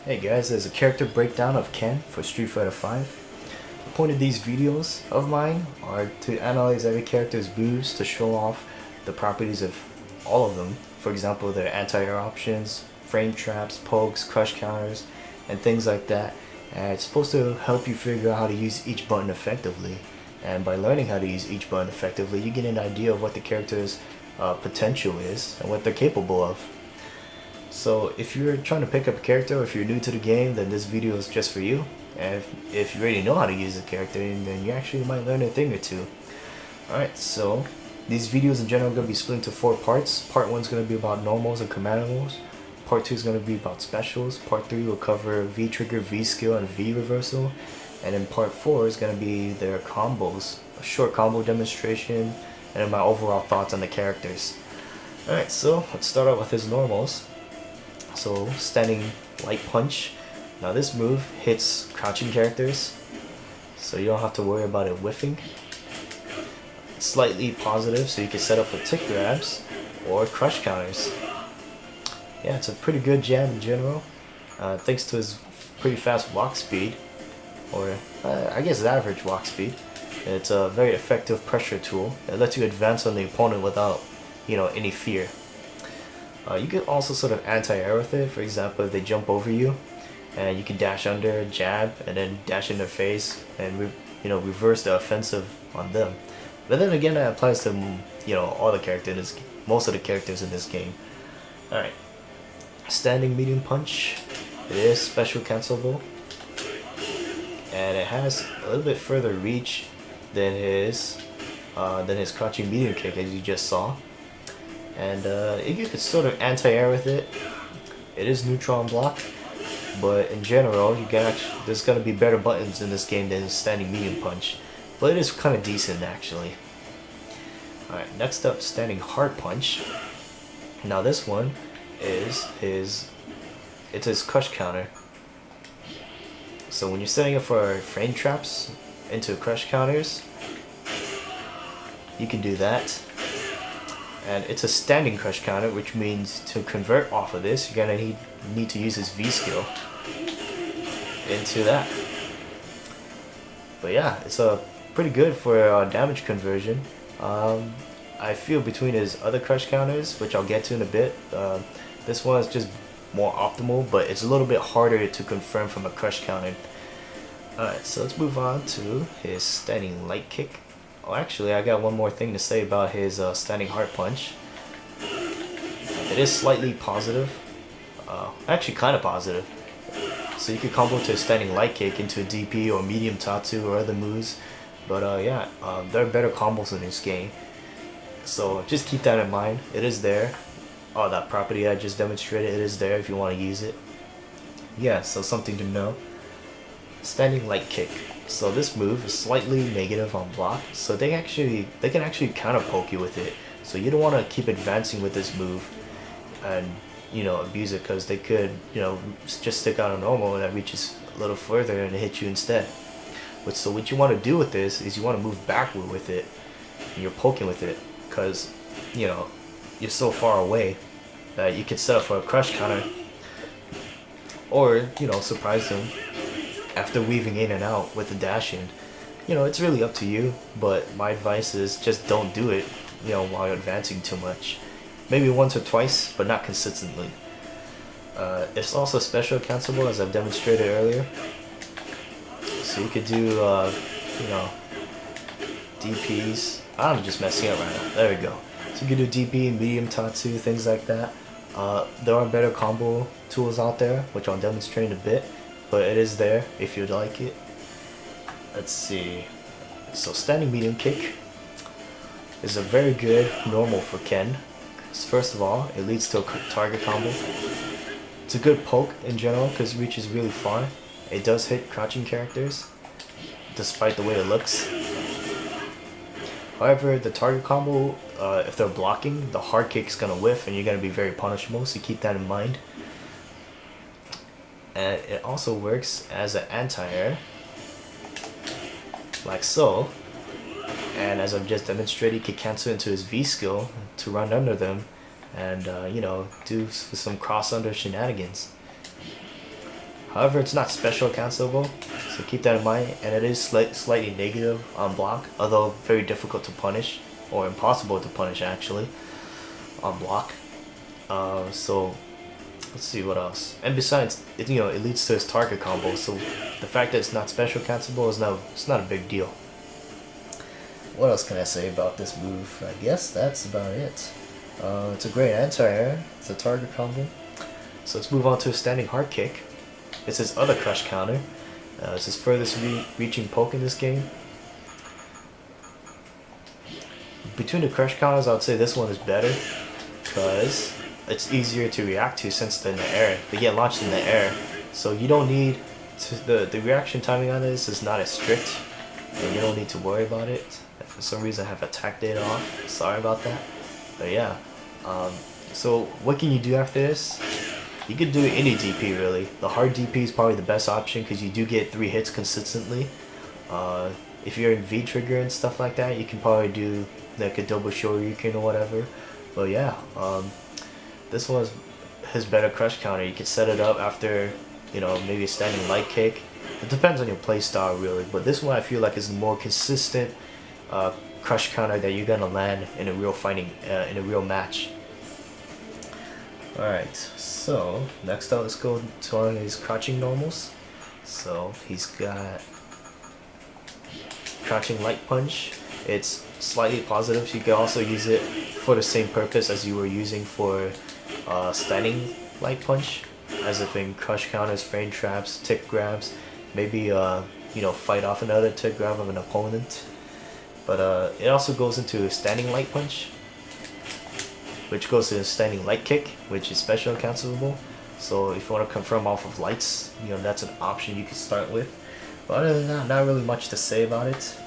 Hey guys, there's a character breakdown of Ken for Street Fighter V. The point of these videos of mine are to analyze every character's moves to show off the properties of all of them. For example, their anti-air options, frame traps, pokes, crush counters, and things like that. And it's supposed to help you figure out how to use each button effectively. And by learning how to use each button effectively, you get an idea of what the character's potential is and what they're capable of. So if you're trying to pick up a character, or if you're new to the game, then this video is just for you. And if you already know how to use a character, then you actually might learn a thing or two. Alright, so these videos in general are going to be split into 4 parts. Part 1 is going to be about normals and commandos. Part 2 is going to be about specials. Part 3 will cover V trigger, V skill, and V reversal. And then part 4 is going to be their combos, a short combo demonstration, and then my overall thoughts on the characters. Alright, so let's start out with his normals. So, standing light punch. Now this move hits crouching characters, so you don't have to worry about it whiffing. It's slightly positive, so you can set up for tick grabs or crush counters. Yeah, it's a pretty good jab in general, thanks to his pretty fast walk speed, or I guess average walk speed. It's a very effective pressure tool. It lets you advance on the opponent without, any fear. You can also sort of anti-air with it. For example, if they jump over you, and you can dash under, jab, and then dash in their face, and reverse the offensive on them. But then again, that applies to all the characters, most of the characters in this game. All right, standing medium punch. It is special cancelable, and it has a little bit further reach than his crouching medium kick, as you just saw. And you could sort of anti-air with it. It is neutral on block, but in general, there's gonna be better buttons in this game than standing medium punch. But it is kind of decent actually. All right, next up, standing hard punch. Now this one is his crush counter. So when you're setting up for frame traps into crush counters, you can do that. And it's a standing crush counter, which means to convert off of this, you're gonna need to use his V skill into that. But yeah, it's pretty good for damage conversion. I feel between his other crush counters, which I'll get to in a bit, this one is just more optimal, but it's a little bit harder to confirm from a crush counter. Alright, so let's move on to his standing light kick. Oh, actually, I got one more thing to say about his standing hard punch. It is slightly positive, actually kind of positive. So you could combo to a standing light kick into a DP or medium Tatsu or other moves. But yeah, there are better combos in this game. So just keep that in mind. It is there. Oh, that property I just demonstrated, it is there if you want to use it. Yeah, so something to know. Standing light kick. So this move is slightly negative on block, so they can actually counter poke you with it. So you don't want to keep advancing with this move and abuse it, because they could just stick out a normal and that reaches a little further and hit you instead. So what you want to do with this is you want to move backward with it, and you're poking with it, because you're so far away that you can set up for a crush counter, or surprise them after weaving in and out with the dash in. It's really up to you, but my advice is just don't do it while you're advancing too much. Maybe once or twice, but not consistently. It's also special cancelable, as I've demonstrated earlier. So you could do DPs. I'm just messing up right now. There we go. So you could do DP, medium Tatsu, things like that. There are better combo tools out there, which I'll demonstrate in a bit. But it is there if you'd like it. Let's see. So standing medium kick is a very good normal for Ken. First of all, it leads to a target combo. It's a good poke in general because it reaches really far. It does hit crouching characters, despite the way it looks. However, the target combo, if they're blocking, the hard kick is gonna whiff and you're gonna be very punishable. So keep that in mind. And it also works as an anti-air, like so. And as I've just demonstrated, you can cancel into his V skill to run under them and do some cross under shenanigans. However, it's not special cancelable, so keep that in mind. And it is slightly negative on block, although very difficult to punish, or impossible to punish actually, on block. So let's see what else. And besides, it leads to his target combo. So the fact that it's not special cancelable it's not a big deal. What else can I say about this move? I guess that's about it. It's a great anti-air. It's a target combo. So let's move on to a standing hard kick. It's his other crush counter. It's his furthest reaching poke in this game. Between the crush counters, I would say this one is better because it's easier to react to since they're in the air. They get launched in the air, so you don't need to, the reaction timing on this is not as strict, and you don't need to worry about it. If for some reason I have attack data off, sorry about that. But yeah, so what can you do after this? You could do any DP really. The hard DP is probably the best option because you do get 3 hits consistently. If you're in V trigger and stuff like that, you can probably do like a double shoryuken or whatever. But yeah, this one is his better crush counter. You can set it up after, maybe a standing light kick. It depends on your play style really, but this one I feel like is a more consistent crush counter that you're gonna land in a real fighting, in a real match. Alright, so next up, let's go to one of his crouching normals. So he's got crouching light punch. It's slightly positive, so you can also use it for the same purpose as you were using for standing light punch, as if in crush counters, frame traps, tick grabs, maybe fight off another tick grab of an opponent. But it also goes into a standing light punch, which goes to a standing light kick, which is special and cancelable. So if you want to confirm off of lights, that's an option you can start with. But other than that, not really much to say about it.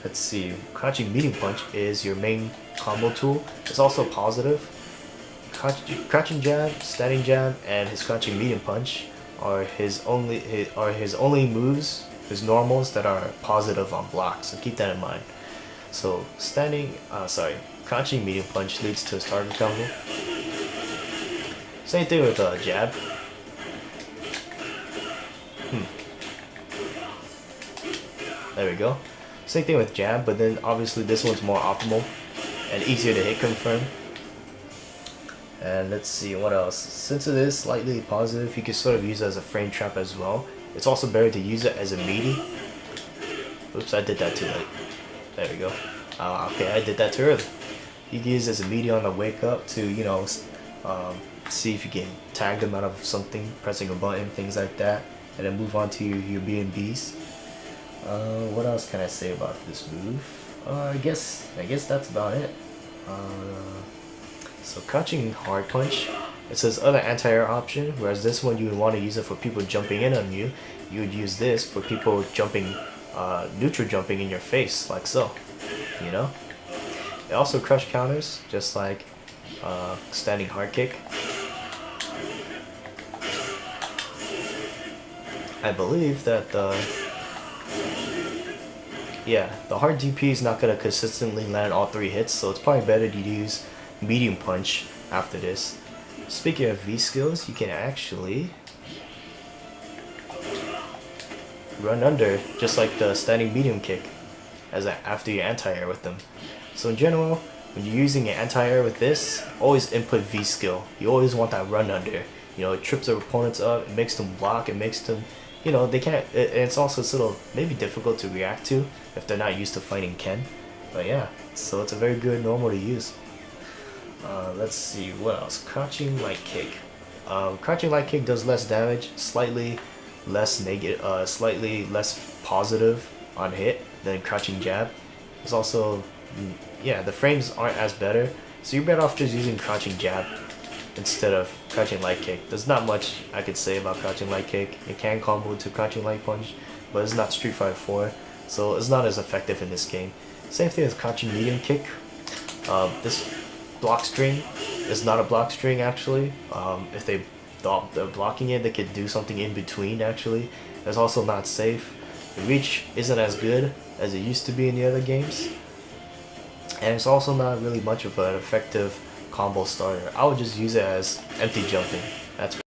Let's see, crouching medium punch is your main combo tool. It's also positive. Crouching jab, standing jab, and his crouching medium punch are his only moves, his normals that are positive on blocks. So keep that in mind. So crouching medium punch leads to his target combo. Same thing with jab. There we go. Same thing with jab, but then obviously this one's more optimal and easier to hit confirm. And let's see what else. Since it is slightly positive, you can sort of use it as a frame trap as well. It's also better to use it as a meaty. Oops, I did that too late. There we go. Okay, I did that too early. You can use it as a meaty on the wake up to, see if you can tag them out of something, pressing a button, things like that, and then move on to your B&Bs. What else can I say about this move? I guess that's about it. So crouching hard punch, it says other anti-air option, whereas this one you would want to use it for people jumping in on you. You would use this for people jumping, neutral jumping in your face, like so. It also crush counters, just like standing hard kick. I believe that the hard DP is not going to consistently land all 3 hits, so it's probably better to use medium punch after this. Speaking of V skills, you can actually run under just like the standing medium kick after your anti-air with them. So in general, when you're using an anti-air with this, always input V skill. You always want that run under. It trips their opponents up, it makes them block, it makes them, they can't, it's also sort of maybe difficult to react to if they're not used to fighting Ken. But yeah, so it's a very good normal to use. Let's see what else. Crouching light kick. Crouching light kick does less damage, slightly less negative, slightly less positive on hit than crouching jab. It's also, the frames aren't as better, so you're better off just using crouching jab instead of crouching light kick. There's not much I could say about crouching light kick. It can combo to crouching light punch, but it's not Street Fighter 4, so it's not as effective in this game. Same thing as crouching medium kick. This block string is not a block string actually. If they're blocking it, they could do something in between actually. It's also not safe. The reach isn't as good as it used to be in the other games. And it's also not really much of an effective combo starter. I would just use it as empty jumping. That's